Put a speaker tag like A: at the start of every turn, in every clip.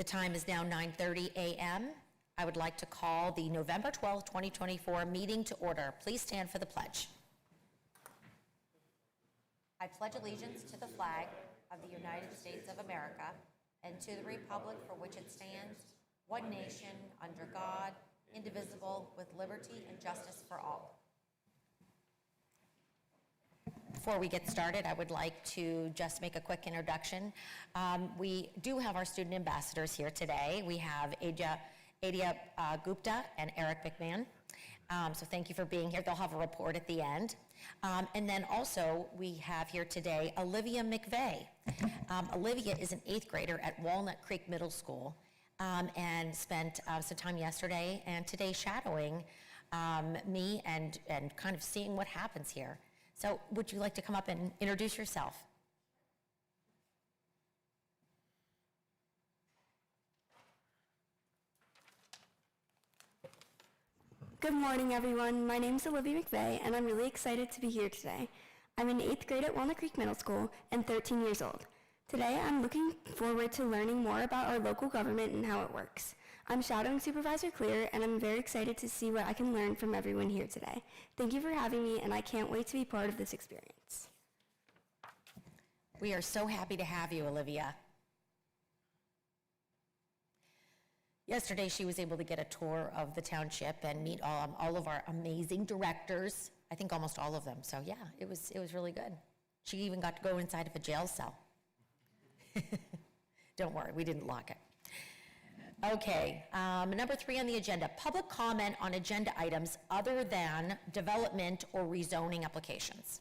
A: time is now 9:30 a.m. I would like to call the November 12, 2024 meeting to order. Please stand for the pledge. I pledge allegiance to the flag of the United States of America and to the republic for which it stands, one nation, under God, indivisible, with liberty and justice for all. Before we get started, I would like to just make a quick introduction. We do have our student ambassadors here today. We have Adya Gupta and Eric McMahon. So thank you for being here. They'll have a report at the end. And then also we have here today Olivia McVeigh. Olivia is an 8th grader at Walnut Creek Middle School and spent some time yesterday and today shadowing me and kind of seeing what happens here. So would you like to come up and introduce yourself?
B: Good morning, everyone. My name is Olivia McVeigh, and I'm really excited to be here today. I'm in 8th grade at Walnut Creek Middle School and 13 years old. Today, I'm looking forward to learning more about our local government and how it works. I'm shadowing Supervisor Clear, and I'm very excited to see what I can learn from everyone here today. Thank you for having me, and I can't wait to be part of this experience.
A: We are so happy to have you, Olivia. Yesterday, she was able to get a tour of the township and meet all of our amazing directors. I think almost all of them. So yeah, it was really good. She even got to go inside of a jail cell. Don't worry, we didn't lock it. Okay, number 3 on the agenda, public comment on agenda items other than development or rezoning applications.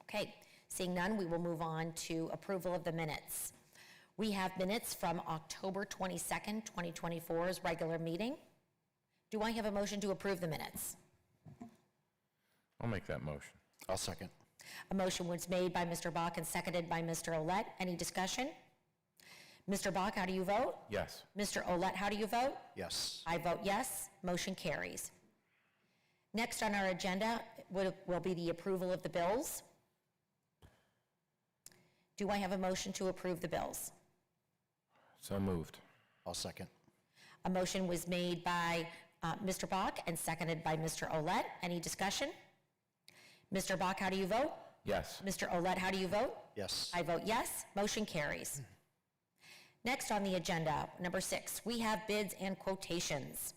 A: Okay, seeing none, we will move on to approval of the minutes. We have minutes from October 22nd, 2024's regular meeting. Do I have a motion to approve the minutes?
C: I'll make that motion.
D: I'll second.
A: A motion was made by Mr. Bach and seconded by Mr. Olet. Any discussion? Mr. Bach, how do you vote?
C: Yes.
A: Mr. Olet, how do you vote?
D: Yes.
A: I vote yes. Motion carries. Next on our agenda will be the approval of the bills. Do I have a motion to approve the bills?
C: So moved.
D: I'll second.
A: A motion was made by Mr. Bach and seconded by Mr. Olet. Any discussion? Mr. Bach, how do you vote?
C: Yes.
A: Mr. Olet, how do you vote?
D: Yes.
A: I vote yes. Motion carries. Next on the agenda, number 6, we have bids and quotations.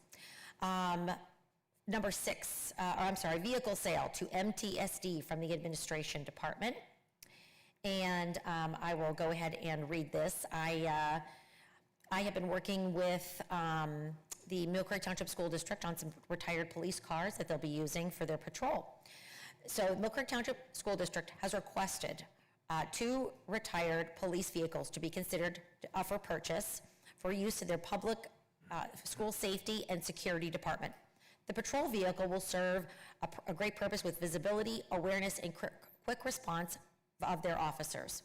A: Number 6, vehicle sale to MTSD from the Administration Department. And I will go ahead and read this. I have been working with the Mill Creek Township School District on some retired police cars that they'll be using for their patrol. So Mill Creek Township School District has requested 2 retired police vehicles to be considered for purchase for use in their public school safety and security department. The patrol vehicle will serve a great purpose with visibility, awareness, and quick response of their officers.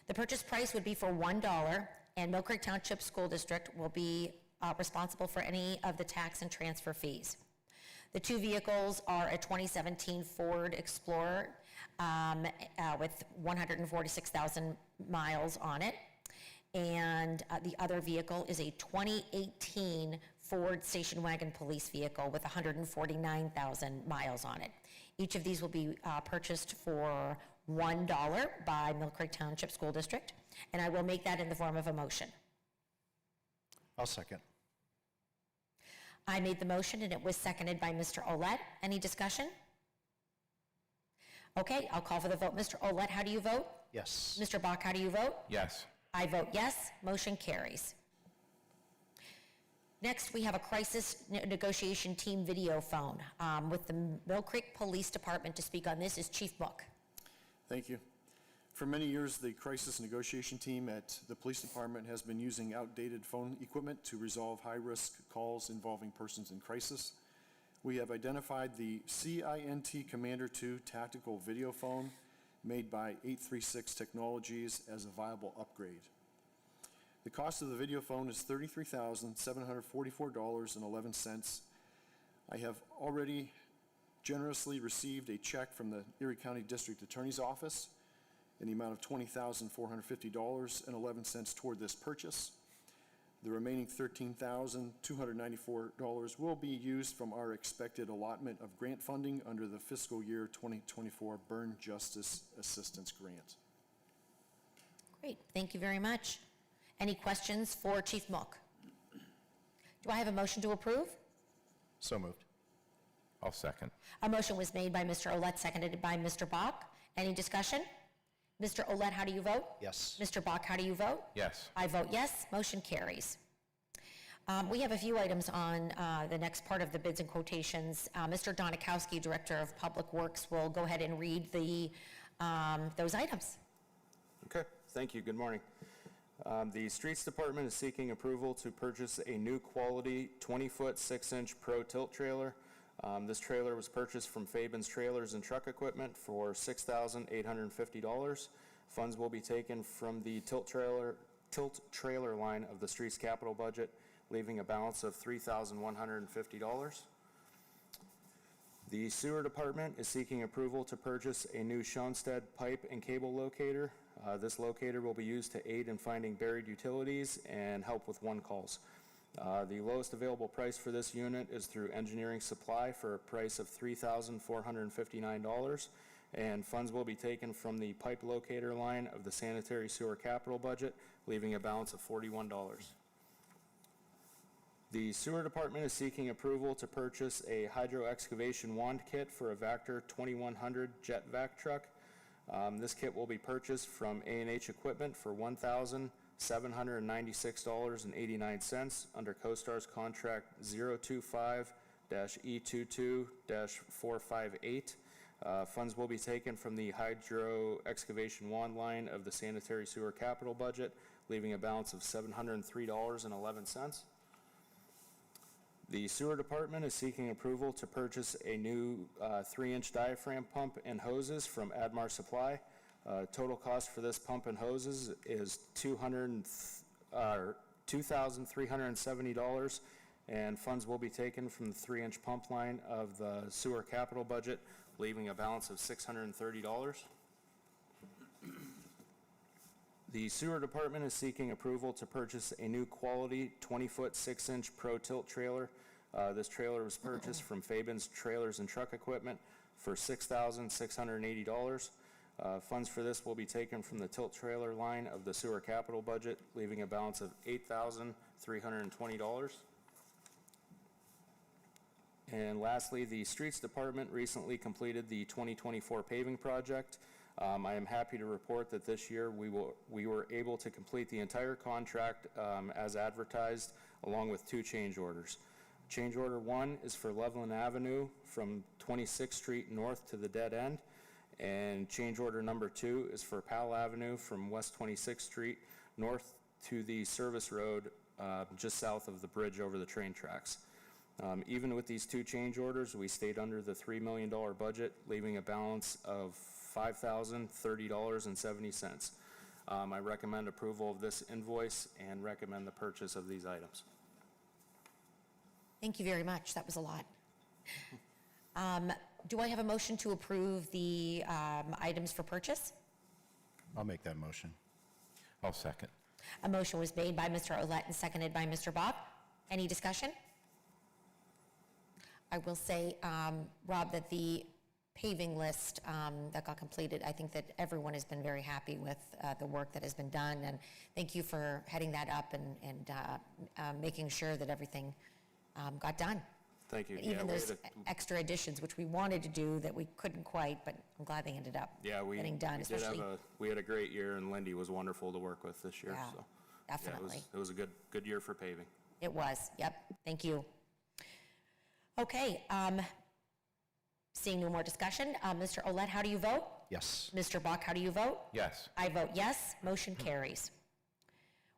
A: The purchase price would be for $1, and Mill Creek Township School District will be responsible for any of the tax and transfer fees. The 2 vehicles are a 2017 Ford Explorer with 146,000 miles on it, and the other vehicle is a 2018 Ford station wagon police vehicle with 149,000 miles on it. Each of these will be purchased for $1 by Mill Creek Township School District, and I will make that in the form of a motion.
D: I'll second.
A: I made the motion and it was seconded by Mr. Olet. Any discussion? Okay, I'll call for the vote. Mr. Olet, how do you vote?
D: Yes.
A: Mr. Bach, how do you vote?
C: Yes.
A: I vote yes. Motion carries. Next, we have a crisis negotiation team video phone with the Mill Creek Police Department. To speak on this is Chief Book.
E: Thank you. For many years, the crisis negotiation team at the police department has been using outdated phone equipment to resolve high-risk calls involving persons in crisis. We have identified the CINT Commander 2 tactical video phone made by 836 Technologies as a viable upgrade. The cost of the video phone is $33,744.11. I have already generously received a check from the Erie County District Attorney's Office in the amount of $20,450.11 toward this purchase. The remaining $13,294 will be used from our expected allotment of grant funding under the fiscal year 2024 Burn Justice Assistance Grant.
A: Great, thank you very much. Any questions for Chief Mook? Do I have a motion to approve?
D: So moved.
C: I'll second.
A: A motion was made by Mr. Olet, seconded by Mr. Bach. Any discussion? Mr. Olet, how do you vote?
D: Yes.
A: Mr. Bach, how do you vote?
C: Yes.
A: I vote yes, motion carries. We have a few items on the next part of the bids and quotations. Mr. Donikowski, Director of Public Works, will go ahead and read those items.
F: Okay, thank you. Good morning. The Streets Department is seeking approval to purchase a new quality 20-foot 6-inch Pro Tilt trailer. This trailer was purchased from Fabin's Trailers and Truck Equipment for $6,850. Funds will be taken from the tilt trailer line of the streets capital budget, leaving a balance of $3,150. The Sewer Department is seeking approval to purchase a new Schoenstedt pipe and cable locator. This locator will be used to aid in finding buried utilities and help with one-calls. The lowest available price for this unit is through Engineering Supply for a price of $3,459, and funds will be taken from the pipe locator line of the sanitary sewer capital budget, leaving a balance of $41. The Sewer Department is seeking approval to purchase a hydro excavation wand kit for a Vactor 2100 jet vac truck. This kit will be purchased from A&H Equipment for $1,796.89 under CoStar's contract 025-E22-458. Funds will be taken from the hydro excavation wand line of the sanitary sewer capital budget, leaving a balance of $703.11. The Sewer Department is seeking approval to purchase a new 3-inch diaphragm pump and hoses from Admar Supply. Total cost for this pump and hoses is $2,370, and funds will be taken from the 3-inch pump line of the sewer capital budget, leaving a balance of $630. The Sewer Department is seeking approval to purchase a new quality 20-foot 6-inch Pro Tilt trailer. This trailer was purchased from Fabin's Trailers and Truck Equipment for $6,680. Funds for this will be taken from the tilt trailer line of the sewer capital budget, leaving a balance of $8,320. And lastly, the Streets Department recently completed the 2024 paving project. I am happy to report that this year we were able to complete the entire contract as advertised, along with 2 change orders. Change order 1 is for Loveland Avenue from 26th Street north to the dead end, and change order number 2 is for Powell Avenue from West 26th Street north to the service road just south of the bridge over the train tracks. Even with these 2 change orders, we stayed under the $3 million budget, leaving a balance of $5,030.70. I recommend approval of this invoice and recommend the purchase of these items.
A: Thank you very much, that was a lot. Do I have a motion to approve the items for purchase?
D: I'll make that motion.
C: I'll second.
A: A motion was made by Mr. Olet and seconded by Mr. Bob. Any discussion? I will say, Rob, that the paving list that got completed, I think that everyone has been very happy with the work that has been done, and thank you for heading that up and making sure that everything got done.
F: Thank you.
A: Even those extra additions, which we wanted to do that we couldn't quite, but I'm glad they ended up getting done, especially.
F: We had a great year, and Lindy was wonderful to work with this year.
A: Yeah,
F: So
A: definitely.
F: it was a good year for paving.
A: It was, yep, thank you. Okay, seeing no more discussion, Mr. Olet, how do you vote?
D: Yes.
A: Mr. Bach, how do you vote?
C: Yes.
A: I vote yes, motion carries.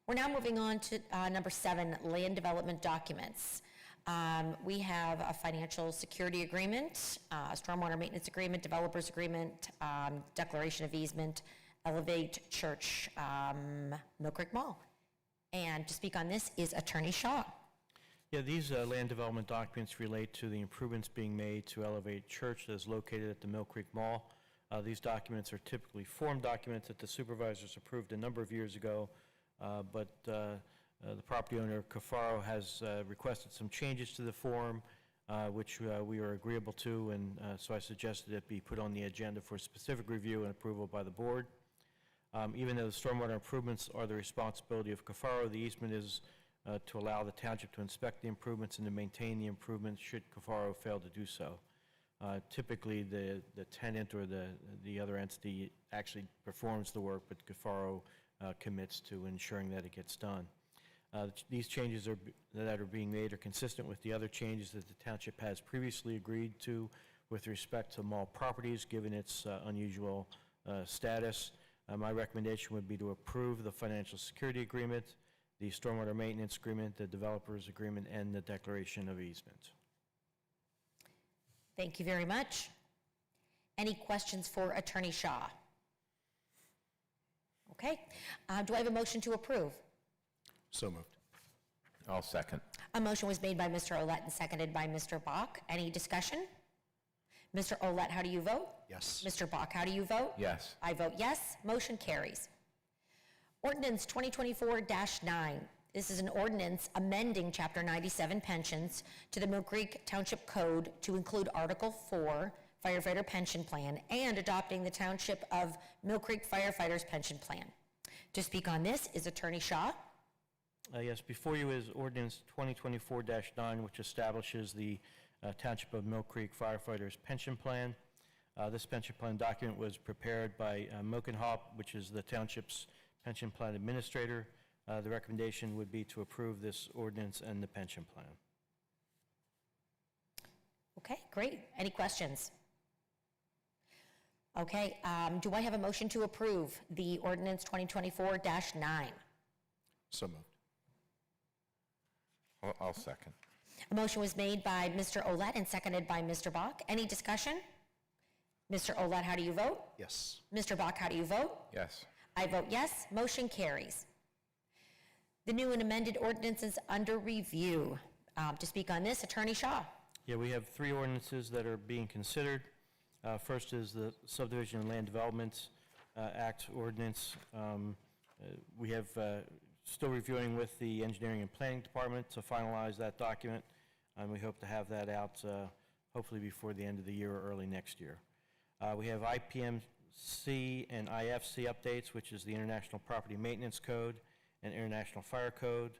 A: We're now moving on to number 7, land development documents. We have a financial security agreement, stormwater maintenance agreement, developers agreement, declaration of easement, Elevate Church, Mill Creek Mall. And to speak on this is Attorney Shaw.
G: Yeah, these land development documents relate to the improvements being made to Elevate Church that is located at the Mill Creek Mall. These documents are typically form documents that the supervisors approved a number of years ago, but the property owner, Cafaro, has requested some changes to the form, which we are agreeable to, and so I suggested it be put on the agenda for specific review and approval by the board. Even though the stormwater improvements are the responsibility of Cafaro, the easement is to allow the township to inspect the improvements and to maintain the improvements should Cafaro fail to do so. Typically, the tenant or the other entity actually performs the work, but Cafaro commits to ensuring that it gets done. These changes that are being made are consistent with the other changes that the township has previously agreed to with respect to mall properties, given its unusual status. My recommendation would be to approve the financial security agreement, the stormwater maintenance agreement, the developers agreement, and the declaration of easement.
A: Thank you very much. Any questions for Attorney Shaw? Okay. Do I have a motion to approve?
D: So moved.
C: I'll second.
A: A motion was made by Mr. Olet and seconded by Mr. Bach. Any discussion? Mr. Olet, how do you vote?
D: Yes.
A: Mr. Bach, how do you vote?
C: Yes.
A: I vote yes. Motion carries. Ordinance 2024-9. This is an ordinance amending Chapter 97 pensions to the Mill Creek Township Code to include Article 4, Firefighter Pension Plan, and adopting the Township of Mill Creek Firefighters Pension Plan. To speak on this is Attorney Shaw.
G: Yes, before you is ordinance 2024-9, which establishes the Township of Mill Creek Firefighters Pension Plan. This pension plan document was prepared by Mokenhop, which is the township's pension plan administrator. The recommendation would be to approve this ordinance and the pension plan.
A: Okay, great. Any questions? Okay, do I have a motion to approve the ordinance 2024-9?
D: So moved.
C: I'll second.
A: A motion was made by Mr. Olet and seconded by Mr. Bach. Any discussion? Mr. Olet, how do you vote?
D: Yes.
A: Mr. Bach, how do you vote?
C: Yes.
A: I vote yes. Motion carries. The new and amended ordinance is under review. To speak on this, Attorney Shaw.
G: Yeah, we have three ordinances that are being considered. First is the Subdivision and Land Development Act ordinance. We have still reviewing with the Engineering and Planning Department to finalize that document, and we hope to have that out hopefully before the end of the year or early next year. We have IPMC and IFC updates, which is the International Property Maintenance Code and International Fire Code.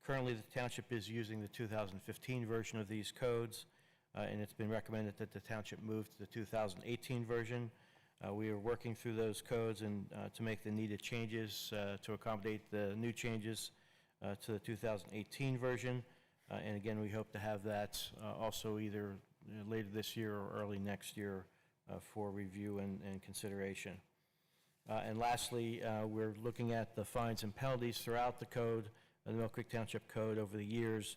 G: Currently, the township is using the 2015 version of these codes, and it's been recommended that the township move to the 2018 version. We are working through those codes and to make the needed changes to accommodate the new changes to the 2018 version. And again, we hope to have that also either later this year or early next year for review and consideration. And lastly, we're looking at the fines and penalties throughout the code, the Mill Creek Township Code. Over the years,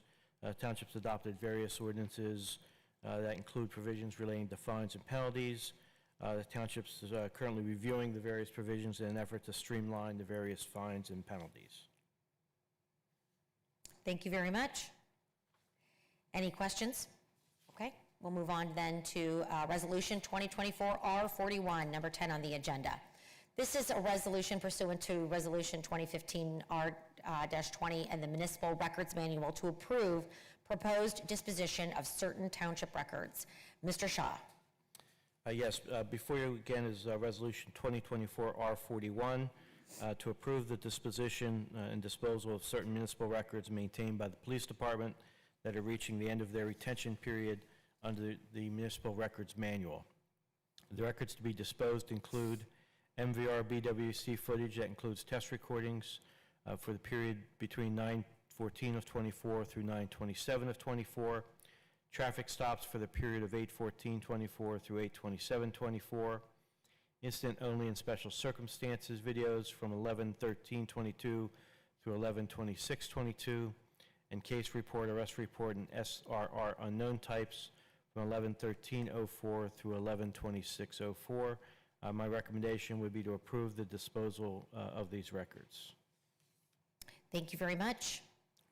G: townships adopted various ordinances that include provisions relating to fines and penalties. The township is currently reviewing the various provisions in an effort to streamline the various fines and penalties.
A: Thank you very much. Any questions? Okay, we'll move on then to Resolution 2024-R41, number 10 on the agenda. This is a resolution pursuant to Resolution 2015-R-20 and the Municipal Records Manual to approve proposed disposition of certain township records. Mr. Shaw.
G: Yes, before you again is Resolution 2024-R41 to approve the disposition and disposal of certain municipal records maintained by the police department that are reaching the end of their retention period under the Municipal Records Manual. The records to be disposed include MVR BWC footage that includes test recordings for the period between 9/14 of '24 through 9/27 of '24, traffic stops for the period of 8/14/24 through 8/27/24, incident only and special circumstances videos from 11/13/22 through 11/26/22, and case report, arrest report, and SRR unknown types from 11/13/04 through 11/26/04. My recommendation would be to approve the disposal of these records.
A: Thank you very much.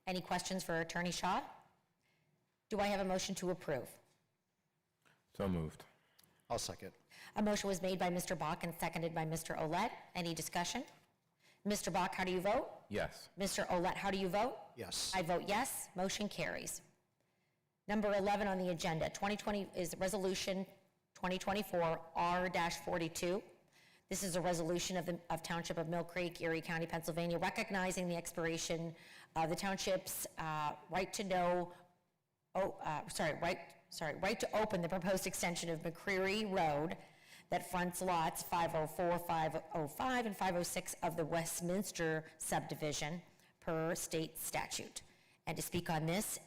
A: Any questions for Attorney Shaw? Do I have a motion to approve?
C: So moved.
D: I'll second.
A: A motion was made by Mr. Bach and seconded by Mr. Olet. Any discussion? Mr. Bach, how do you vote?
C: Yes.
A: Mr. Olet, how do you vote?
D: Yes.
A: I vote yes. Motion carries. Number 11 on the agenda, 2020 is Resolution 2024 R-42. This is a resolution of Township of Mill Creek, Erie County, Pennsylvania, recognizing the expiration of the township's right to open the proposed extension of McCreary Road that fronts lots 504, 505, and 506 of the Westminster subdivision per state statute. And to speak on this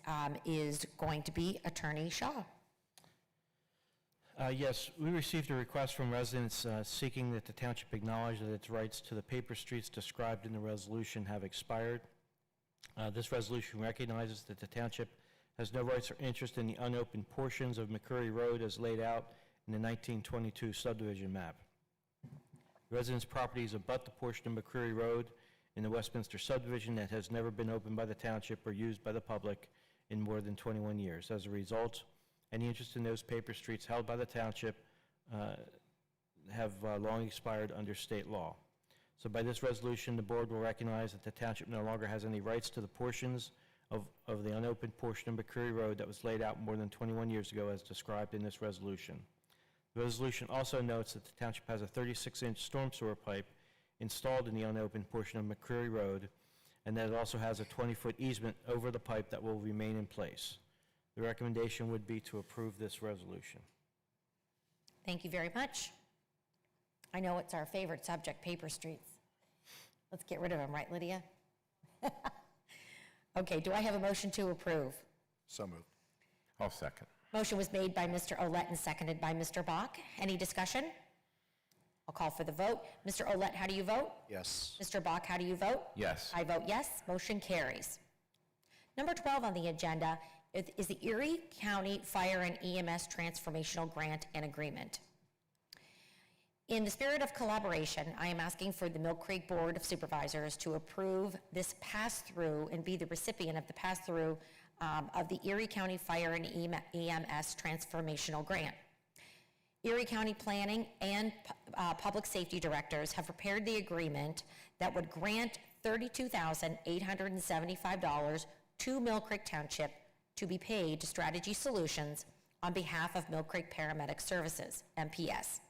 A: is going to be Attorney Shaw.
G: Yes, we received a request from residents seeking that the township acknowledge that its rights to the paper streets described in the resolution have expired. This resolution recognizes that the township has no rights or interest in the unopened portions of McCreary Road as laid out in the 1922 subdivision map. Residents' properties abut the portion of McCreary Road in the Westminster subdivision that has never been opened by the township or used by the public in more than 21 years. As a result, any interest in those paper streets held by the township have long expired under state law. So by this resolution, the board will recognize that the township no longer has any rights to the portions of the unopened portion of McCreary Road that was laid out more than 21 years ago as described in this resolution. The resolution also notes that the township has a 36-inch storm sewer pipe installed in the unopened portion of McCreary Road, and that it also has a 20-foot easement over the pipe that will remain in place. The recommendation would be to approve this resolution.
A: Thank you very much. I know it's our favorite subject, paper streets. Let's get rid of them, right, Lydia? Okay, do I have a motion to approve?
D: So moved.
C: I'll second.
A: Motion was made by Mr. Olet and seconded by Mr. Bach. Any discussion? I'll call for the vote. Mr. Olet, how do you vote?
D: Yes.
A: Mr. Bach, how do you vote?
C: Yes.
A: I vote yes. Motion carries. Number 12 on the agenda is the Erie County Fire and EMS Transformational Grant and Agreement. In the spirit of collaboration, I am asking for the Mill Creek Board of Supervisors to approve this pass-through and be the recipient of the pass-through of the Erie County Fire and EMS Transformational Grant. Erie County Planning and Public Safety Directors have prepared the agreement that would grant $32,875 to Mill Creek Township to be paid to Strategy Solutions on behalf of Mill Creek Paramedic Services, MPS.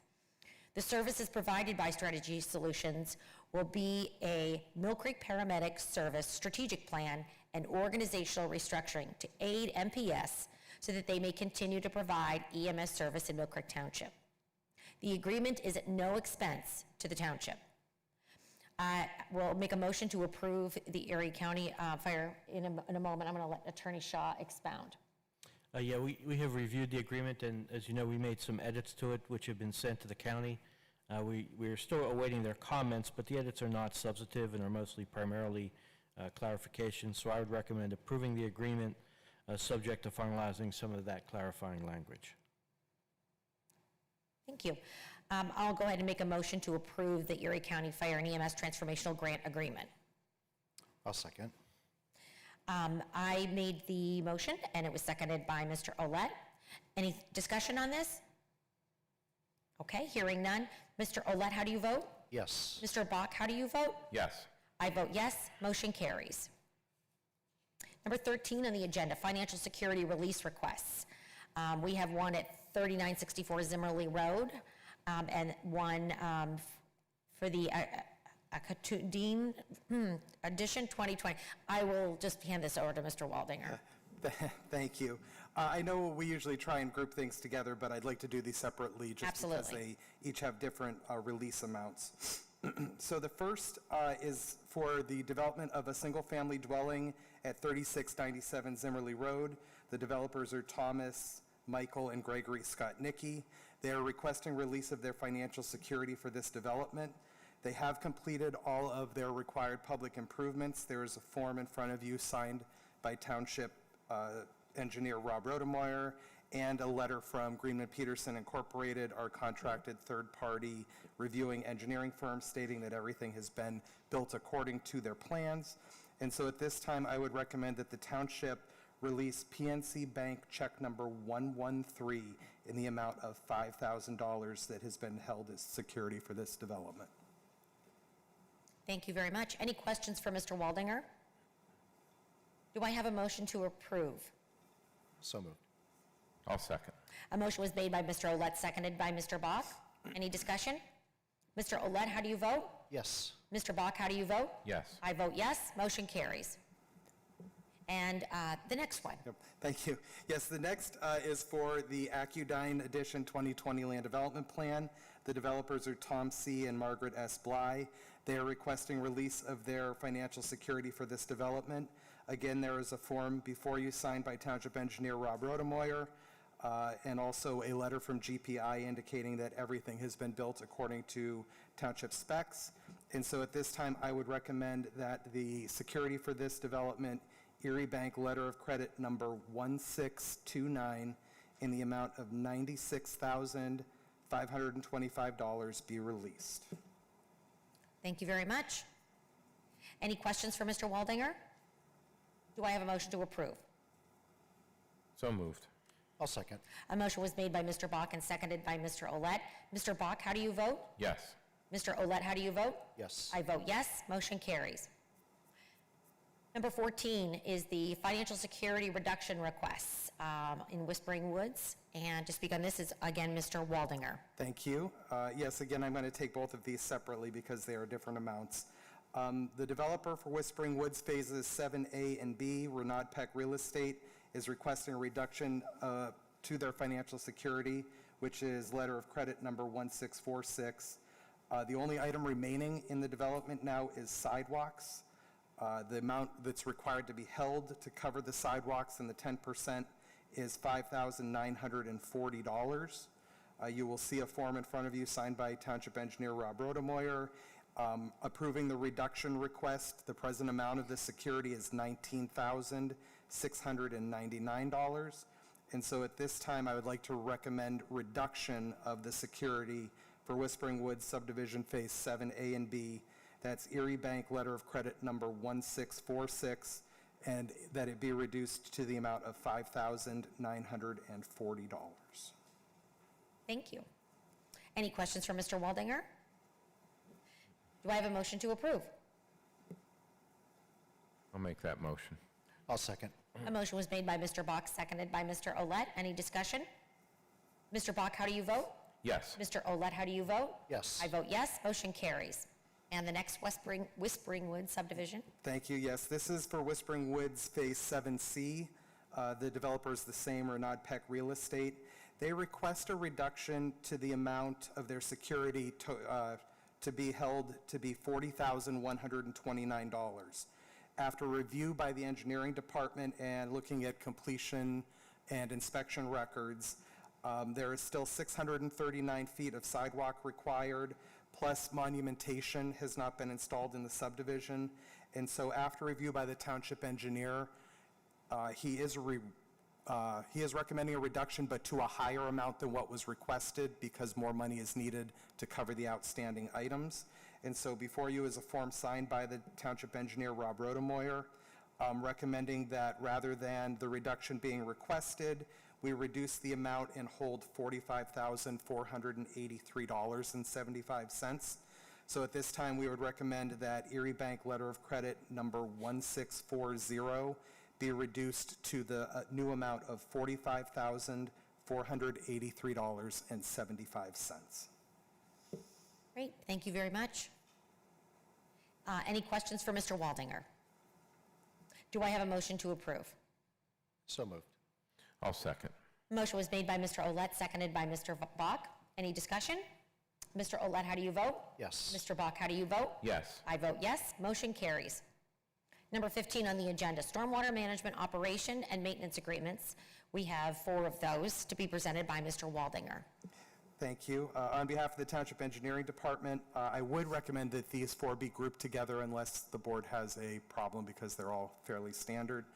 A: The services provided by Strategy Solutions will be a Mill Creek Paramedic Service strategic plan and organizational restructuring to aid MPS so that they may continue to provide EMS service in Mill Creek Township. The agreement is at no expense to the township. I will make a motion to approve the Erie County Fire in a moment. I'm going to let Attorney Shaw expound.
G: Yeah, we have reviewed the agreement, and as you know, we made some edits to it, which have been sent to the county. We are still awaiting their comments, but the edits are not substantive and are mostly primarily clarification, so I would recommend approving the agreement subject to finalizing some of that clarifying language.
A: Thank you. I'll go ahead and make a motion to approve the Erie County Fire and EMS Transformational Grant Agreement.
D: I'll second.
A: I made the motion, and it was seconded by Mr. Olet. Any discussion on this? Okay, hearing none. Mr. Olet, how do you vote?
D: Yes.
A: Mr. Bach, how do you vote?
C: Yes.
A: I vote yes. Motion carries. Number 13 on the agenda, financial security release requests. We have one at 3964 Zimmerly Road, and one for the Dean Addition 2020. I will just hand this over to Mr. Waldinger.
H: Thank you. I know we usually try and group things together, but I'd like to do these separately just because they each have different release amounts. So the first is for the development of a single-family dwelling at 3697 Zimmerly Road. The developers are Thomas, Michael, and Gregory Scott Nicky. They are requesting release of their financial security for this development. They have completed all of their required public improvements. There is a form in front of you signed by Township Engineer Rob Rodemeyer and a letter from Greenman Peterson Incorporated, our contracted third-party reviewing engineering firm, stating that everything has been built according to their plans. And so at this time, I would recommend that the township release PNC Bank check number 113 in the amount of $5,000 that has been held as security for this development.
A: Thank you very much. Any questions for Mr. Waldinger? Do I have a motion to approve?
D: So moved.
C: I'll second.
A: A motion was made by Mr. Olet, seconded by Mr. Bach. Any discussion? Mr. Olet, how do you vote?
D: Yes.
A: Mr. Bach, how do you vote?
C: Yes.
A: I vote yes. Motion carries. And the next one.
H: Yep, thank you. Yes, the next is for the Acudine Edition 2020 Land Development Plan. The developers are Tom C. and Margaret S. Bly. They are requesting release of their financial security for this development. Again, there is a form before you signed by Township Engineer Rob Rodemoyer, and also a letter from GPI indicating that everything has been built according to township specs. And so at this time, I would recommend that the security for this development, Erie Bank Letter of Credit number 1629, in the amount of $96,525 be released.
A: Thank you very much. Any questions for Mr. Waldinger? Do I have a motion to approve?
C: So moved.
D: I'll second.
A: A motion was made by Mr. Bach and seconded by Mr. Olet. Mr. Bach, how do you vote?
C: Yes.
A: Mr. Olet, how do you vote?
D: Yes.
A: I vote yes. Motion carries. Number 14 is the financial security reduction requests in Whispering Woods. And to speak on this is, again, Mr. Waldinger.
H: Thank you. Yes, again, I'm going to take both of these separately because they are different amounts. The developer for Whispering Woods Phases 7A and B, Renaud Peck Real Estate, is requesting a reduction to their financial security, which is letter of credit number 1646. The only item remaining in the development now is sidewalks. The amount that's required to be held to cover the sidewalks and the 10% is $5,940. You will see a form in front of you signed by Township Engineer Rob Rodemoyer approving the reduction request. The present amount of the security is $19,699. And so at this time, I would like to recommend reduction of the security for Whispering Woods Subdivision Phase 7A and B. That's Erie Bank Letter of Credit number 1646, and that it be reduced to the amount of $5,940.
A: Thank you. Any questions for Mr. Waldinger? Do I have a motion to approve?
C: I'll make that motion.
D: I'll second.
A: A motion was made by Mr. Bach, seconded by Mr. Olet. Any discussion? Mr. Bach, how do you vote?
C: Yes.
A: Mr. Olet, how do you vote?
D: Yes.
A: I vote yes. Motion carries. And the next Whispering Woods subdivision?
H: Thank you. Yes, this is for Whispering Woods Phase 7C. The developer is the same, Renaud Peck Real Estate. They request a reduction to the amount of their security to be held to be $40,129. After review by the engineering department and looking at completion and inspection records, there is still 639 feet of sidewalk required, plus monumentation has not been installed in the subdivision. And so after review by the township engineer, he is recommending a reduction, but to a higher amount than what was requested because more money is needed to cover the outstanding items. And so before you is a form signed by the township engineer, Rob Rodemoyer, recommending that rather than the reduction being requested, we reduce the amount and hold $45,483.75. So at this time, we would recommend that Erie Bank Letter of Credit number 1640 be reduced to the new amount of $45,483.75.
A: Great, thank you very much. Any questions for Mr. Waldinger? Do I have a motion to approve?
D: So moved.
C: I'll second.
A: Motion was made by Mr. Olet, seconded by Mr. Bach. Any discussion? Mr. Olet, how do you vote?
D: Yes.
A: Mr. Bach, how do you vote?
C: Yes.
A: I vote yes. Motion carries. Number 15 on the agenda, Stormwater Management Operation and Maintenance Agreements. We have 4 of those to be presented by Mr. Waldinger.
H: Thank you. On behalf of the Township Engineering Department, I would recommend that these 4 be grouped together unless the board has a problem because they're all fairly standard.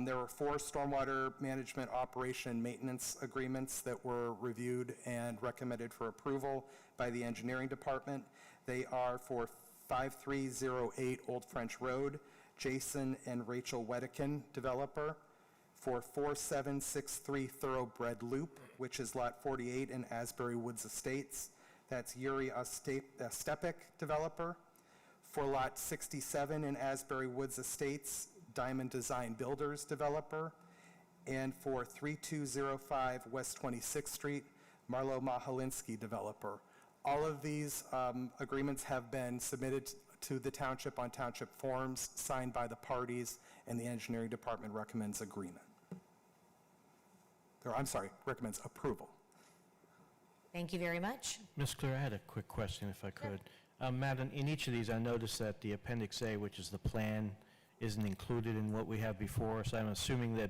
H: There were 4 stormwater management operation and maintenance agreements that were reviewed and recommended for approval by the Engineering Department. They are for 5308 Old French Road, Jason and Rachel Wedekin, developer. for 4763 Thoroughbred Loop, which is Lot 48 in Asbury Woods Estates. That's Yuri Stepik developer. For Lot 67 in Asbury Woods Estates, Diamond Design Builders developer. And for 3205 West 26th Street, Marlo Mahalinsky developer. All of these agreements have been submitted to the township on township forms, signed by the parties, and the engineering department recommends agreement. Or, I'm sorry, recommends approval.
A: Thank you very much.
G: Ms. Claire, I had a quick question if I could. Matt, in each of these, I noticed that the Appendix A, which is the plan, isn't included in what we have before, so I'm assuming that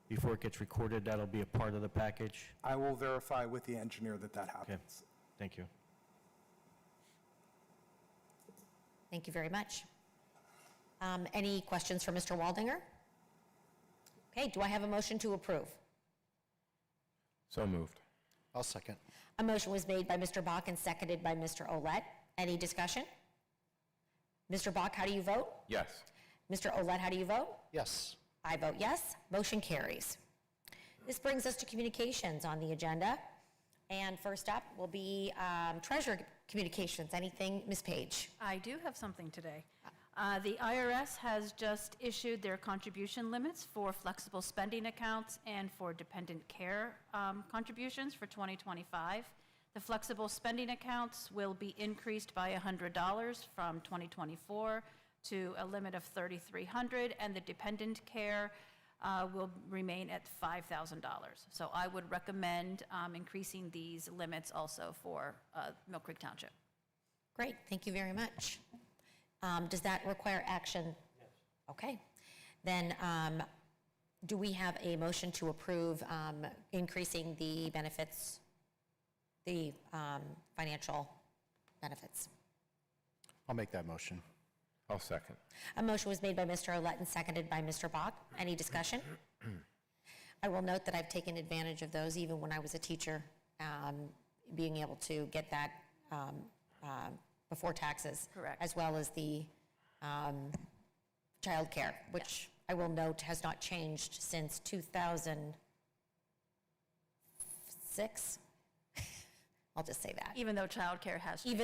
G: before it gets recorded, that'll be a part of the package?
H: I will verify with the engineer that that happens.
G: Okay, thank you.
A: Thank you very much. Any questions for Mr. Waldinger? Okay, do I have a motion to approve?
C: So moved.
D: I'll second.
A: A motion was made by Mr. Bach and seconded by Mr. Olet. Any discussion? Mr. Bach, how do you vote?
C: Yes.
A: Mr. Olet, how do you vote?
D: Yes.
A: I vote yes. Motion carries. This brings us to communications on the agenda. And first up will be Treasurer Communications. Anything, Ms. Page?
I: I do have something today. The IRS has just issued their contribution limits for flexible spending accounts and for dependent care contributions for 2025. The flexible spending accounts will be increased by $100 from 2024 to a limit of $3,300, and the dependent care will remain at $5,000. So I would recommend increasing these limits also for Mill Creek Township.
A: Great, thank you very much. Does that require action? Yes. Okay. Then do we have a motion to approve increasing the benefits, the financial benefits?
D: I'll make that motion.
C: I'll second.
A: A motion was made by Mr. Olet and seconded by Mr. Bach. Any discussion? I will note that I've taken advantage of those even when I was a teacher, being able to get that before taxes.
I: Correct.
A: As well as the child care, which I will note has not changed since 2006. I'll just say that.
I: Even though childcare has changed.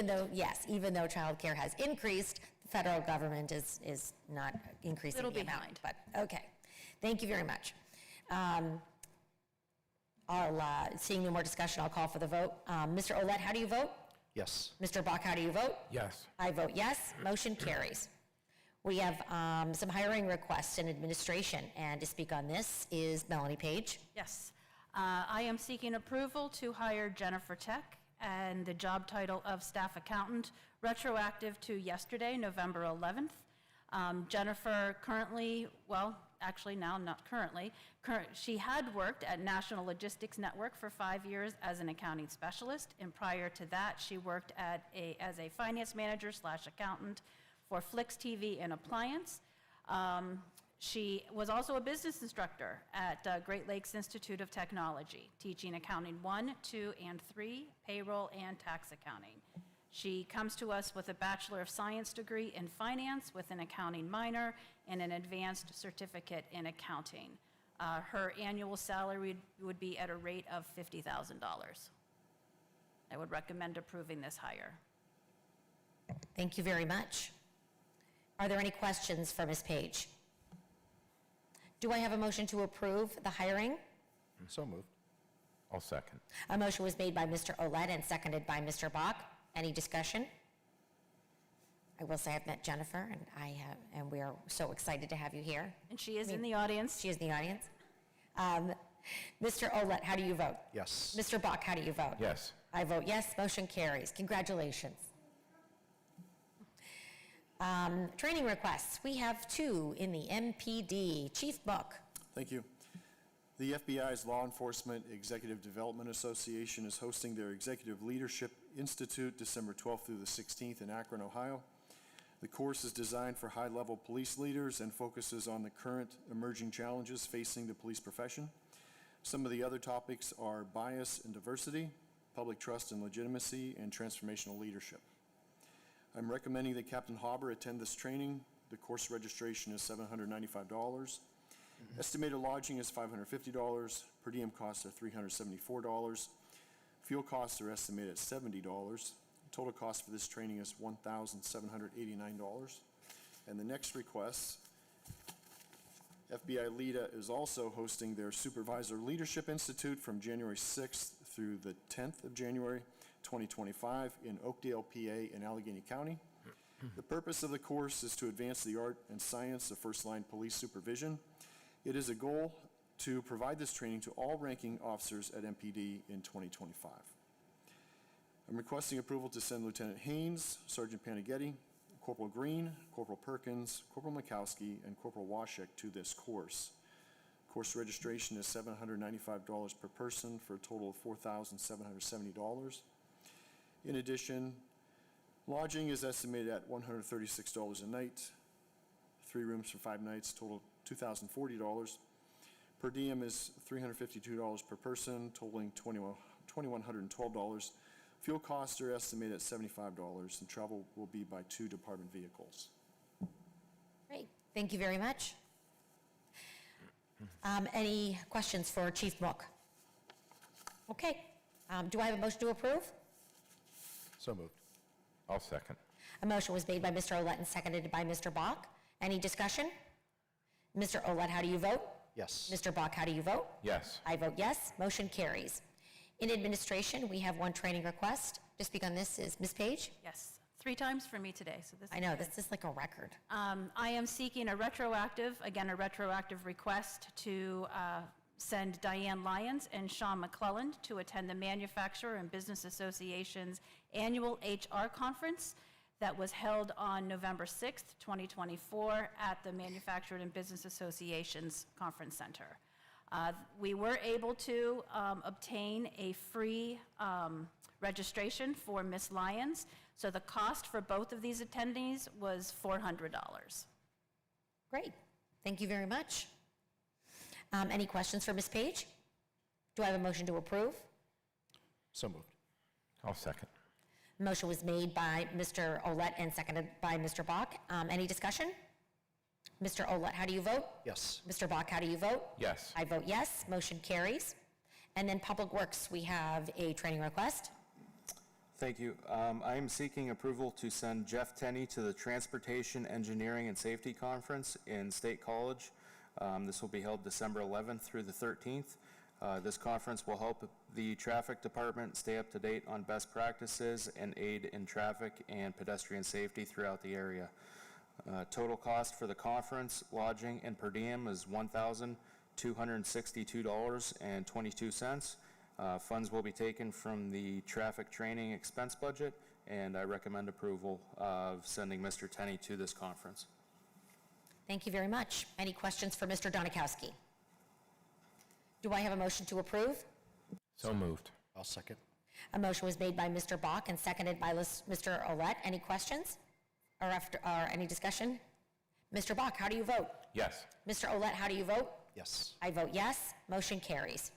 A: Even though child care has increased, the federal government is not increasing the
I: Little
A: amount.
I: behind.
A: But, okay. Thank you very much. Seeing no more discussion, I'll call for the vote. Mr. Olet, how do you vote?
D: Yes.
A: Mr. Bach, how do you vote?
C: Yes.
A: I vote yes. Motion carries. We have some hiring requests in administration, and to speak on this is Melanie Page.
I: Yes. I am seeking approval to hire Jennifer Tech and the job title of staff accountant, retroactive to yesterday, November 11th. Jennifer currently, well, actually now not currently, she had worked at National Logistics Network for 5 years as an accounting specialist, and prior to that, she worked as a finance manager / accountant for Flix TV and Appliance. She was also a business instructor at Great Lakes Institute of Technology, teaching accounting 1, 2, and 3, payroll and tax accounting. She comes to us with a Bachelor of Science degree in finance with an accounting minor and an advanced certificate in accounting. Her annual salary would be at a rate of $50,000. I would recommend approving this hire.
A: Thank you very much. Are there any questions for Ms. Page? Do I have a motion to approve the hiring?
D: So moved.
C: I'll second.
A: A motion was made by Mr. Olet and seconded by Mr. Bach. Any discussion? I will say I've met Jennifer, and we are so excited to have you here.
I: And she is in the audience.
A: She is in the audience. Mr. Olet, how do you vote?
D: Yes.
A: Mr. Bach, how do you vote?
C: Yes.
A: I vote yes. Motion carries. Congratulations. Training requests. We have 2 in the MPD. Chief Buck.
E: Thank you. The FBI's Law Enforcement Executive Development Association is hosting their Executive Leadership Institute December 12th through the 16th in Akron, Ohio. The course is designed for high-level police leaders and focuses on the current emerging challenges facing the police profession. Some of the other topics are bias and diversity, public trust and legitimacy, and transformational leadership. I'm recommending that Captain Hauber attend this training. The course registration is $795. Estimated lodging is $550. Per diem costs are $374. Fuel costs are estimated at $70. Total cost for this training is $1,789. And the next request, FBI LEDA is also hosting their Supervisor Leadership Institute from January 6th through the 10th of January 2025 in Oakdale, PA in Allegheny County. The purpose of the course is to advance the art and science of first-line police supervision. It is a goal to provide this training to all ranking officers at MPD in 2025. I'm requesting approval to send Lieutenant Haynes, Sergeant Panaghetti, Corporal Green, Corporal Perkins, Corporal Mikowski, and Corporal Washek to this course. Course registration is $795 per person for a total of $4,770. In addition, lodging is estimated at $136 a night, 3 rooms for 5 nights, total $2,040. Per diem is $352 per person, totaling $2,112. Fuel costs are estimated at $75, and travel will be by 2 department vehicles.
A: Great, thank you very much. Any questions for Chief Mook? Okay, do I have a motion to approve?
D: So moved.
C: I'll second.
A: A motion was made by Mr. Olet and seconded by Mr. Bach. Any discussion? Mr. Olet, how do you vote?
D: Yes.
A: Mr. Bach, how do you vote?
C: Yes.
A: I vote yes, motion carries. In administration, we have one training request. To speak on this is Ms. Page.
I: Yes, 3 times for me today, so this is
A: I know,
I: good.
A: this is like a record.
I: I am seeking a retroactive request to send Diane Lyons and Sean McClelland to attend the Manufacturer and Business Association's annual HR conference that was held on November 6th, 2024 at the Manufacturer and Business Association's Conference Center. We were able to obtain a free registration for Ms. Lyons, so the cost for both of these attendees was $400.
A: Great, thank you very much. Any questions for Ms. Page? Do I have a motion to approve?
D: So moved.
C: I'll second.
A: Motion was made by Mr. Olet and seconded by Mr. Bach. Any discussion? Mr. Olet, how do you vote?
D: Yes.
A: Mr. Bach, how do you vote?
C: Yes.
A: I vote yes, motion carries. And then Public Works, we have a training request.
F: Thank you. I am seeking approval to send Jeff Tenney to the Transportation, Engineering, and Safety Conference in State College. This will be held December 11th through the 13th. This conference will help the traffic department stay up to date on best practices and aid in traffic and pedestrian safety throughout the area. Total cost for the conference, lodging, and per diem is $1,262.22. Funds will be taken from the traffic training expense budget, and I recommend approval of sending Mr. Tenney to this conference.
A: Thank you very much. Any questions for Mr. Donikowski? Do I have a motion to approve?
C: So moved.
D: I'll second.
A: A motion was made by Mr. Bach and seconded by Mr. Olet. Any questions or any discussion? Mr. Bach, how do you vote?
C: Yes.
A: Mr. Olet, how do you vote?
D: Yes.
A: I vote yes, motion carries.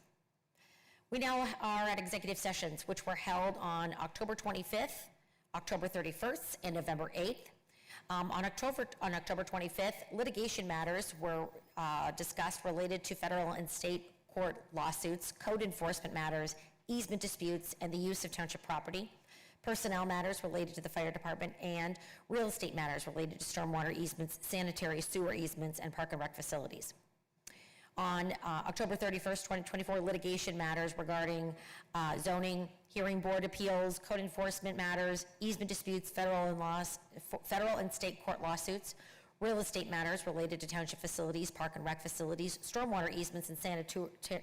A: We now are at executive sessions, which were held on October 25th, October 31st, and November 8th. On October 25th, litigation matters were discussed related to federal and state court lawsuits, code enforcement matters, easement disputes, and the use of township property, personnel matters related to the fire department, and real estate matters related to stormwater easements, sanitary sewer easements, and park and rec facilities. On October 31st, 2024, litigation matters regarding zoning, hearing board appeals, code enforcement matters, easement disputes, federal and state court lawsuits, real estate matters related to township facilities, park and rec facilities, stormwater easements, and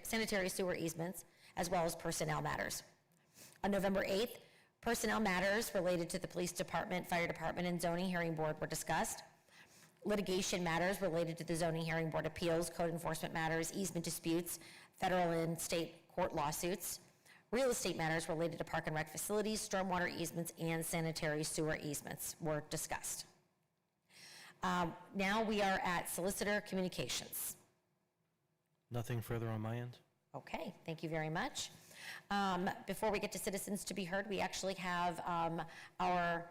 A: sanitary sewer easements, as well as personnel matters. On November 8th, personnel matters related to the police department, fire department, and zoning hearing board were discussed. Litigation matters related to the zoning hearing board appeals, code enforcement matters, easement disputes, federal and state court lawsuits, real estate matters related to park and rec facilities, stormwater easements, and sanitary sewer easements were discussed. Now we are at solicitor communications.
G: Nothing further on my end?
A: Okay, thank you very much. Before we get to citizens to be heard, we actually have our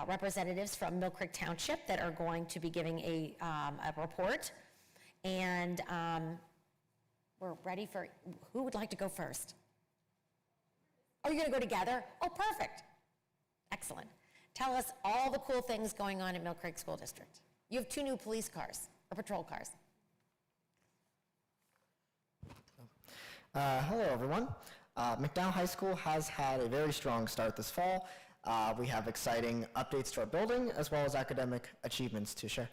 A: representatives from Mill Creek Township that are going to be giving a report. And we're ready for, who would like to go first? Oh, you're going to go together? Oh, perfect. Excellent. Tell us all the cool things going on at Mill Creek School District. You have 2 new police cars, or patrol cars.
J: Hello, everyone. McDowell High School has had a very strong start this fall. We have exciting updates to our building, as well as academic achievements to share.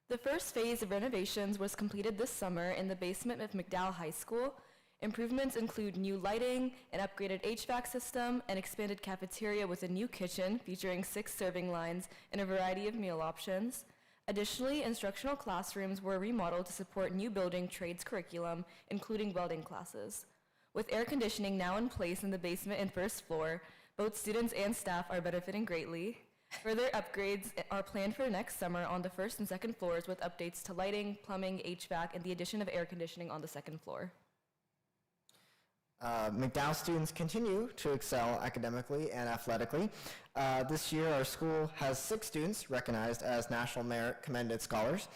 K: The first phase of renovations was completed this summer in the basement of McDowell High School. Improvements include new lighting, an upgraded HVAC system, an expanded cafeteria with a new kitchen featuring 6 serving lines and a variety of meal options. Additionally, instructional classrooms were remodeled to support new building trades curriculum, including welding classes. With air conditioning now in place in the basement and first floor, both students and staff are benefiting greatly. Further upgrades are planned for next summer on the first and second floors with updates to lighting, plumbing, HVAC, and the addition of air conditioning on the second floor.
J: McDowell students continue to excel academically and athletically. This year, our school has 6 students recognized as National Merit Commended Scholars.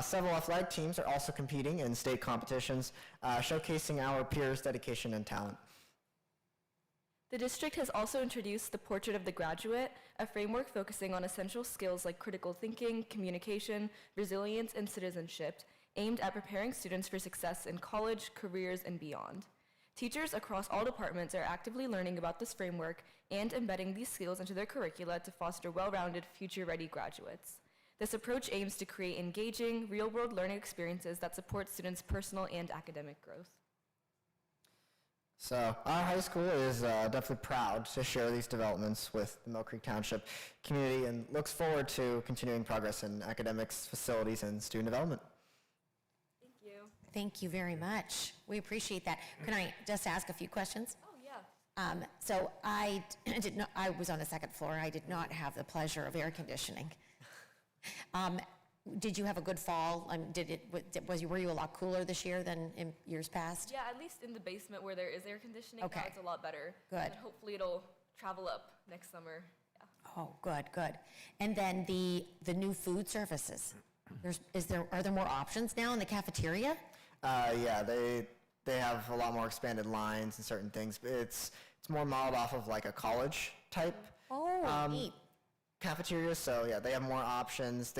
J: Several athletic teams are also competing in state competitions, showcasing our peers' dedication and talent.
K: The district has also introduced the Portrait of the Graduate, a framework focusing on essential skills like critical thinking, communication, resilience, and citizenship, aimed at preparing students for success in college, careers, and beyond. Teachers across all departments are actively learning about this framework and embedding these skills into their curricula to foster well-rounded, future-ready graduates. This approach aims to create engaging, real-world learning experiences that support students' personal and academic growth.
J: So our high school is definitely proud to share these developments with the Mill Creek Township community and looks forward to continuing progress in academics, facilities, and student development.
K: Thank you.
A: Thank you very much. We appreciate that. Can I just ask a few questions?
K: Oh, yeah.
A: So I was on the second floor. I did not have the pleasure of air conditioning. Did you have a good fall? Were you a lot cooler this year than in years past?
K: Yeah, at least in the basement where there is air conditioning,
A: Okay.
K: now it's a lot better.
A: Good.
K: And hopefully it'll travel up next summer. Yeah.
A: Oh, good, good. And then the new food services. Are there more options now in the cafeteria?
J: Yeah, they have a lot more expanded lines and certain things, but it's more modeled off of like a college type
A: Neat.
J: cafeteria. So yeah, they have more options.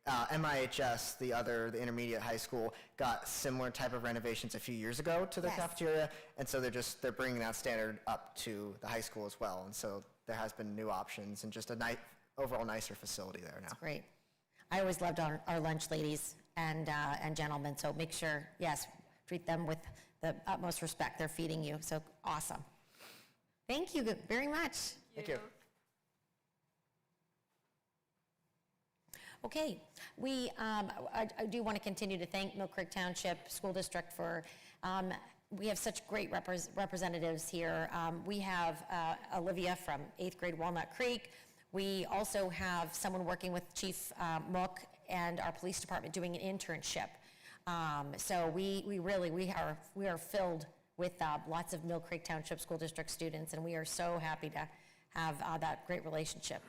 J: MIHS, the intermediate high school, got similar type of renovations a few years ago to their
A: Yes.
J: cafeteria, and so they're bringing that standard up to the high school as well. And so there has been new options and just a overall nicer facility there now.
A: Great. I always loved our lunch ladies and gentlemen, so make sure, yes, treat them with the utmost respect. They're feeding you, so awesome. Thank you very much.
J: Thank you.
A: Okay, I do want to continue to thank Mill Creek Township School District for, we have such great representatives here. We have Olivia from 8th grade Walnut Creek. We also have someone working with Chief Mook and our police department doing an internship. So we are filled with lots of Mill Creek Township School District students, and we are so happy to have that great relationship.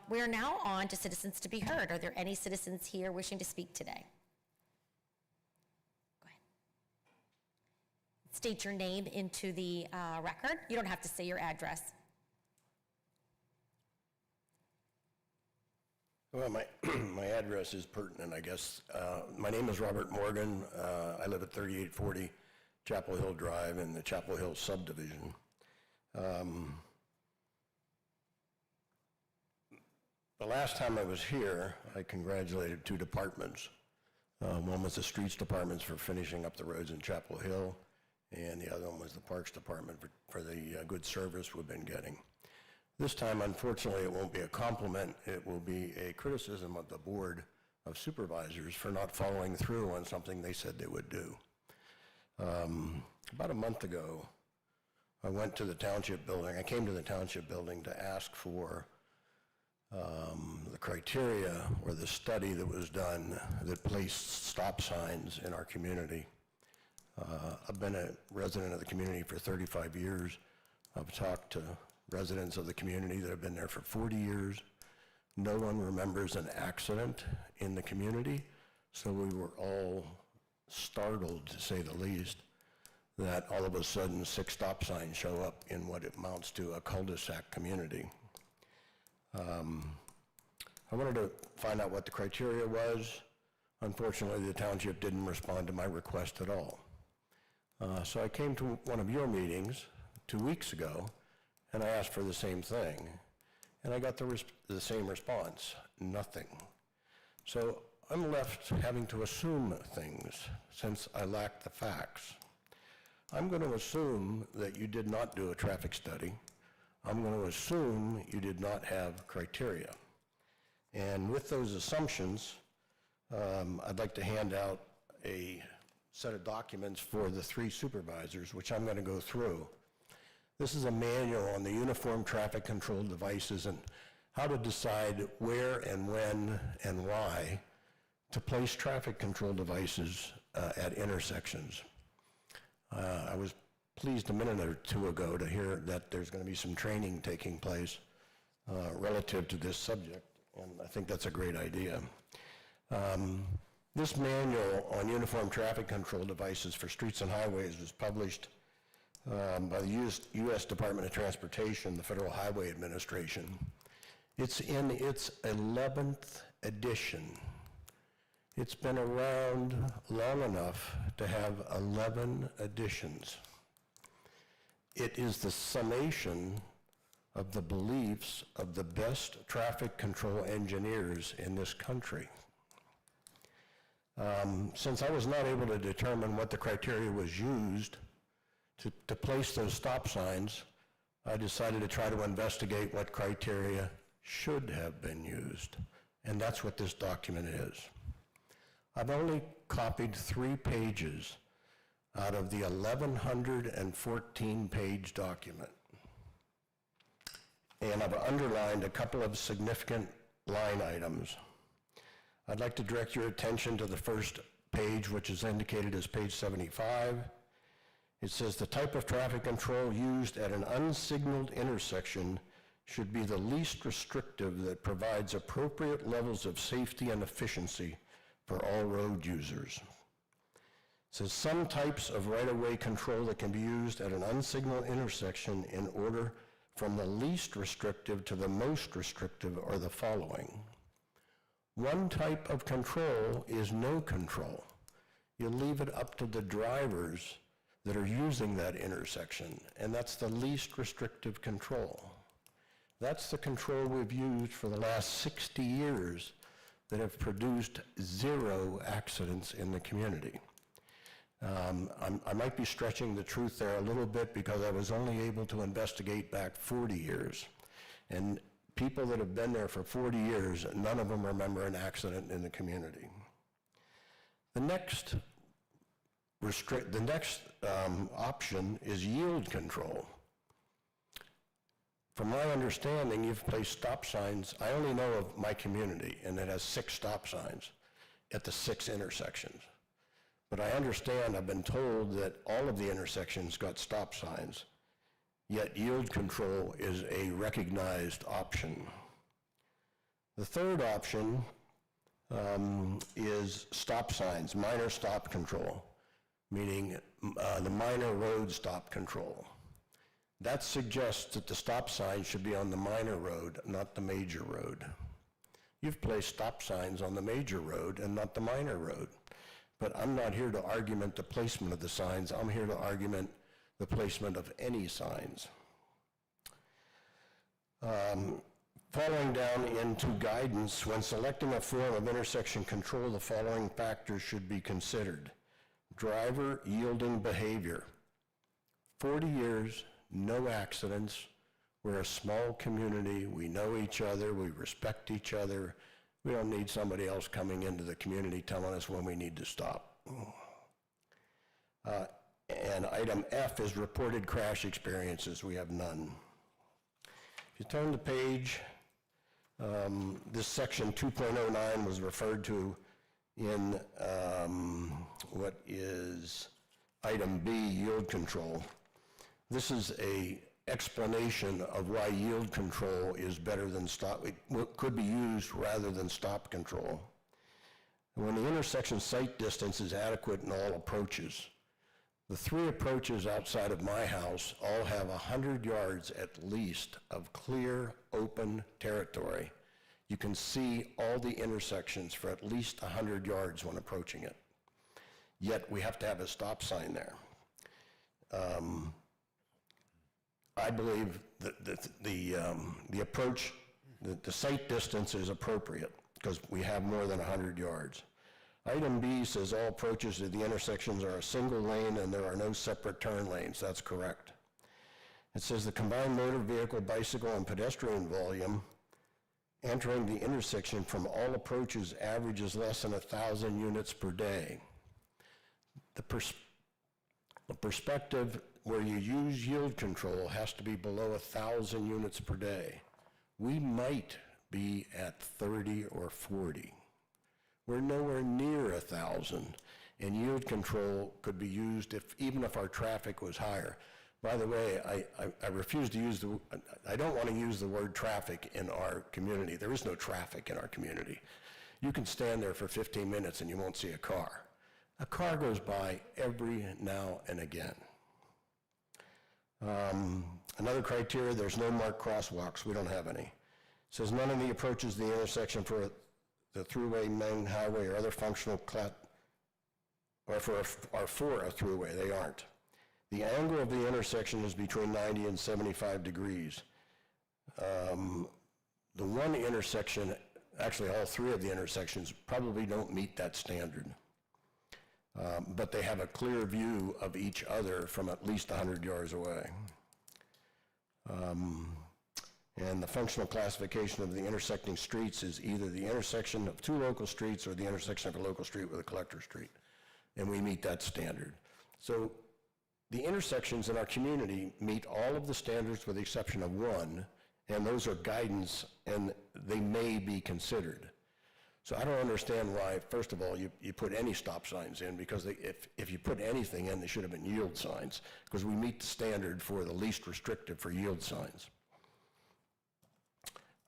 A: We are now on to citizens to be heard. Are there any citizens here wishing to speak today? Go ahead. State your name into the record. You don't have to say your address.
L: Well, my address is pertinent, I guess. My name is Robert Morgan. I live at 3840 Chapel Hill Drive in the Chapel Hill subdivision. The last time I was here, I congratulated 2 departments. One was the streets department for finishing up the roads in Chapel Hill, and the other one was the parks department for the good service we've been getting. This time, unfortunately, it won't be a compliment. It will be a criticism of the Board of Supervisors for not following through on something they said they would do. About a month ago, I went to the township building. I came to the township building to ask for the criteria or the study that was done that placed stop signs in our community. I've been a resident of the community for 35 years. I've talked to residents of the community that have been there for 40 years. no one remembers an accident in the community, so we were all startled, to say the least, that all of a sudden 6 stop signs show up in what amounts to a cul-de-sac community. I wanted to find out what the criteria was. Unfortunately, the township didn't respond to my request at all. So I came to one of your meetings 2 weeks ago, and I asked for the same thing, and I got the same response, nothing. So I'm left having to assume things since I lack the facts. I'm going to assume that you did not do a traffic study. I'm going to assume you did not have criteria. And with those assumptions, I'd like to hand out a set of documents for the 3 supervisors, which I'm going to go through. This is a manual on the uniform traffic control devices and how to decide where and when and why to place traffic control devices at intersections. I was pleased a minute or 2 ago to hear that there's going to be some training taking place relative to this subject, and I think that's a great idea. This manual on uniform traffic control devices for streets and highways was published by the U.S. Department of Transportation, the Federal Highway Administration. It's in its 11th edition. It's been around long enough to have 11 editions. It is the summation of the beliefs of the best traffic control engineers in this country. Since I was not able to determine what the criteria was used to place those stop signs, I decided to try to investigate what criteria should have been used, and that's what this document is. I've only copied 3 pages out of the 1,114-page document, and I've underlined a couple of significant line items. I'd like to direct your attention to the first page, which is indicated as page 75. It says the type of traffic control used at an unsignaled intersection should be the least restrictive that provides appropriate levels of safety and efficiency for all road users. It says some types of right-of-way control that can be used at an unsignaled intersection in order from the least restrictive to the most restrictive are the following. One type of control is no control. You leave it up to the drivers that are using that intersection, and that's the least restrictive control. That's the control we've used for the last 60 years that have produced 0 accidents in the community. I might be stretching the truth there a little bit because I was only able to investigate back 40 years. And people that have been there for 40 years, none of them remember an accident in the community. The next option is yield control. From my understanding, you've placed stop signs. I only know of my community, and it has 6 stop signs at the 6 intersections. But I understand, I've been told that all of the intersections got stop signs, yet yield control is a recognized option. The third option is stop signs, minor stop control, meaning the minor road stop control. That suggests that the stop sign should be on the minor road, not the major road. You've placed stop signs on the major road and not the minor road. But I'm not here to argument the placement of the signs. I'm here to argument the placement of any signs. Following down into guidance, when selecting a form of intersection control, the following factors should be considered. Driver yielding behavior. 40 years, no accidents. We're a small community. We know each other. We respect each other. We don't need somebody else coming into the community telling us when we need to stop. And item F is reported crash experiences. We have none. If you turn the page, this section 2.09 was referred to in what is item B, yield control. This is a explanation of why yield control is better than stop, it could be used rather than stop control. When the intersection sight distance is adequate in all approaches, the 3 approaches outside of my house all have 100 yards at least of clear, open territory. You can see all the intersections for at least 100 yards when approaching it. Yet we have to have a stop sign there. I believe that the approach, the sight distance is appropriate because we have more than 100 yards. Item B says all approaches to the intersections are a single lane and there are no separate turn lanes. That's correct. It says the combined motor vehicle, bicycle, and pedestrian volume entering the intersection from all approaches averages less than 1,000 units per day. The perspective where you use yield control has to be below 1,000 units per day. We might be at 30 or 40. We're nowhere near 1,000, and yield control could be used even if our traffic was higher. By the way, I refuse to use I don't want to use the word traffic in our community. There is no traffic in our community. You can stand there for 15 minutes and you won't see a car. A car goes by every now and again. Another criteria, there's no marked crosswalks. We don't have any. It says none of the approaches to the intersection for the thruway, main highway, or other functional are for a thruway. They aren't. The angle of the intersection is between 90 and 75 degrees. The one intersection, actually all 3 of the intersections, probably don't meet that standard. But they have a clear view of each other from at least 100 yards away. And the functional classification of the intersecting streets is either the intersection of 2 local streets or the intersection of a local street with a collector street. And we meet that standard. So the intersections in our community meet all of the standards with the exception of 1, and those are guidance, and they may be considered. So I don't understand why, first of all, you put any stop signs in, because if you put anything in, they should have been yield signs, because we meet the standard for the least restrictive for yield signs.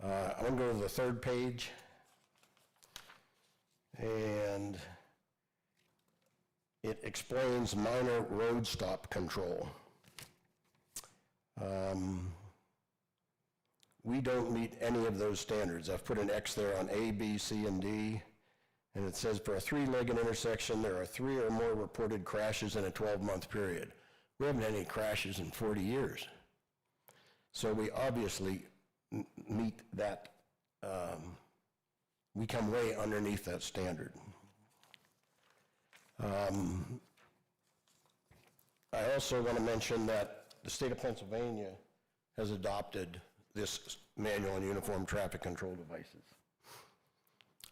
L: I'm going to go to the 3rd page, and it explains minor road stop control. We don't meet any of those standards. I've put an X there on A, B, C, and D, and it says for a 3-legged intersection, there are 3 or more reported crashes in a 12-month period. We haven't had any crashes in 40 years. So we obviously meet that, we come way underneath that standard. I also want to mention that the state of Pennsylvania has adopted this manual and uniform traffic control devices.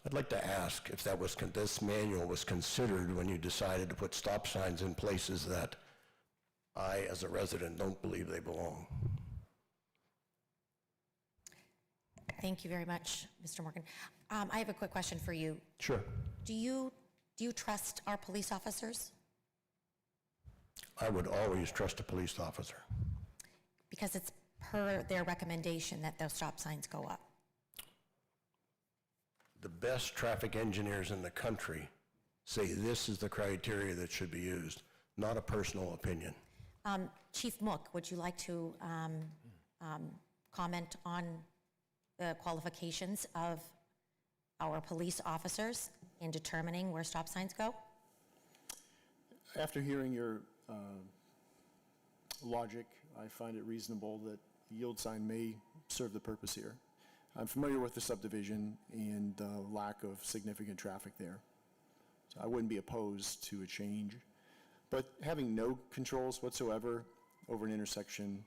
L: I'd like to ask if this manual was considered when you decided to put stop signs in places that I, as a resident, don't believe they belong.
A: Thank you very much, Mr. Morgan. I have a quick question for you.
L: Sure.
A: Do you trust our police officers?
L: I would always trust a police officer.
A: Because it's per their recommendation that those stop signs go up.
L: The best traffic engineers in the country say this is the criteria that should be used, not a personal opinion.
A: Chief Mook, would you like to comment on the qualifications of our police officers in determining where stop signs go?
E: After hearing your logic, I find it reasonable that the yield sign may serve the purpose here. I'm familiar with the subdivision and the lack of significant traffic there. So I wouldn't be opposed to a change. But having no controls whatsoever over an intersection,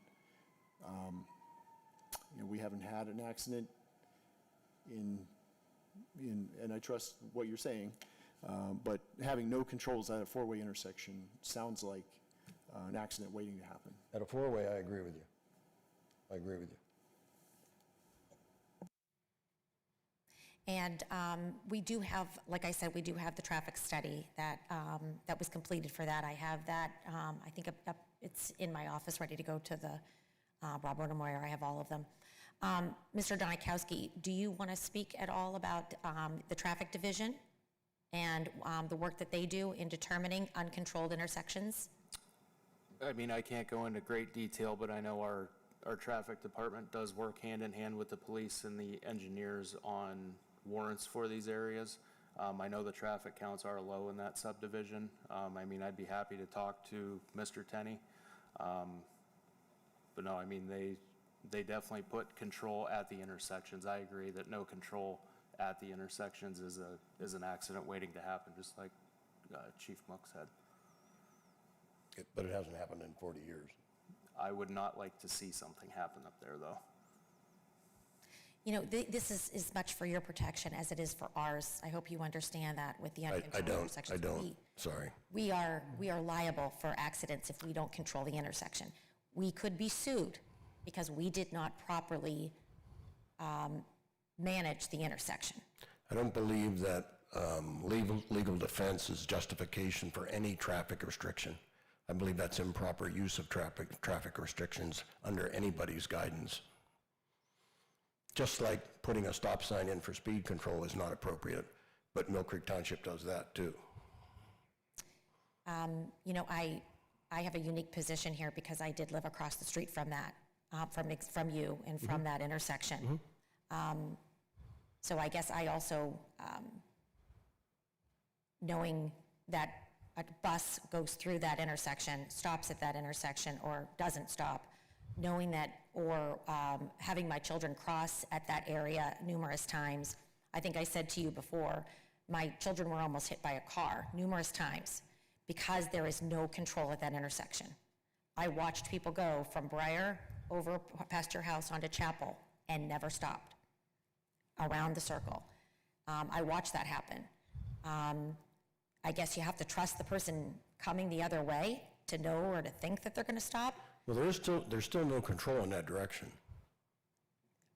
E: we haven't had an accident and I trust what you're saying, but having no controls at a 4-way intersection sounds like an accident waiting to happen.
L: At a 4-way, I agree with you. I agree with you.
A: And we do have, like I said, we do have the traffic study that was completed for that. I have that, I think it's in my office, ready to go to the Robert Moyer, I have all of them. Mr. Donikowski, do you want to speak at all about the traffic division and the work that they do in determining uncontrolled intersections?
F: I mean, I can't go into great detail, but I know our traffic department does work hand in hand with the police and the engineers on warrants for these areas. I know the traffic counts are low in that subdivision. I mean, I'd be happy to talk to Mr. Tenney. But no, I mean, they definitely put control at the intersections. I agree that no control at the intersections is an accident waiting to happen, just like Chief Mook said.
L: But it hasn't happened in 40 years.
F: I would not like to see something happen up there, though.
A: You know, this is as much for your protection as it is for ours. I hope you understand that with the uncontrolled intersections.
L: I don't, sorry.
A: We are liable for accidents if we don't control the intersection. We could be sued because we did not properly manage the intersection.
L: I don't believe that legal defense is justification for any traffic restriction. I believe that's improper use of traffic restrictions under anybody's guidance. Just like putting a stop sign in for speed control is not appropriate, but Mill Creek Township does that too.
A: You know, I have a unique position here because I did live across the street from that, from you and from that intersection. So I guess I also, knowing that a bus goes through that intersection, stops at that intersection, or doesn't stop, knowing that, or having my children cross at that area numerous times. I think I said to you before, my children were almost hit by a car numerous times because there is no control at that intersection. I watched people go from Briar over past your house onto Chapel and never stopped around the circle. I watched that happen. I guess you have to trust the person coming the other way to know or to think that they're going to stop.
L: Well, there's still no control in that direction.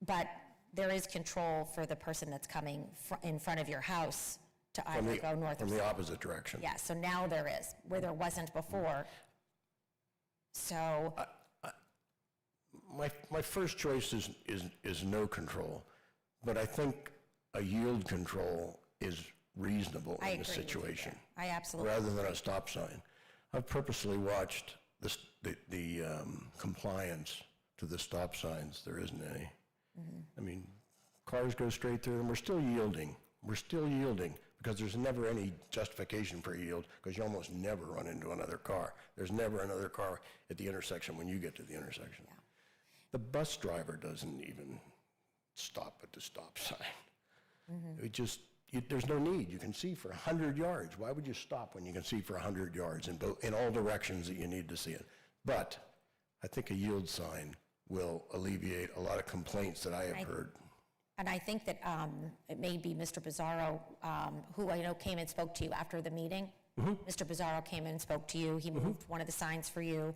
A: But there is control for the person that's coming in front of your house to either go north or south.
L: From the opposite direction.
A: Yeah, so now there is, where there wasn't before. So.
L: My first choice is no control, but I think a yield control is reasonable in this situation.
A: I absolutely.
L: Rather than a stop sign. I've purposely watched the compliance to the stop signs. There isn't any. I mean, cars go straight through them. We're still yielding. We're still yielding because there's never any justification for yield because you almost never run into another car. There's never another car at the intersection when you get to the intersection.
A: Yeah.
L: The bus driver doesn't even stop at the stop sign. There's no need. You can see for 100 yards. Why would you stop when you can see for 100 yards in all directions that you need to see it? But I think a yield sign will alleviate a lot of complaints that I have heard.
A: And I think that it may be Mr. Bizzaro, who I know came and spoke to you after the meeting. Mr. Bizzaro came and spoke to you. He moved one of the signs for you,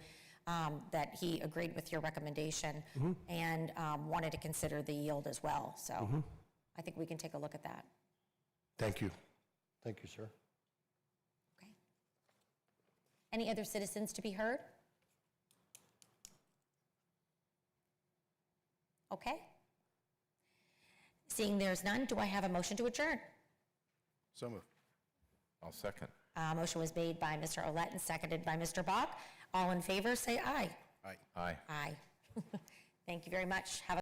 A: that he agreed with your recommendation and wanted to consider the yield as well. So I think we can take a look at that.
L: Thank you. Thank you, sir.
A: Okay. Any other citizens to be heard? Okay. Seeing there's none, do I have a motion to adjourn?
D: So moved.
C: I'll second.
A: Motion was made by Mr. Olet and seconded by Mr. Bach. All in favor, say aye.
D: Aye.
C: Aye.
A: Aye. Thank you very much. Have a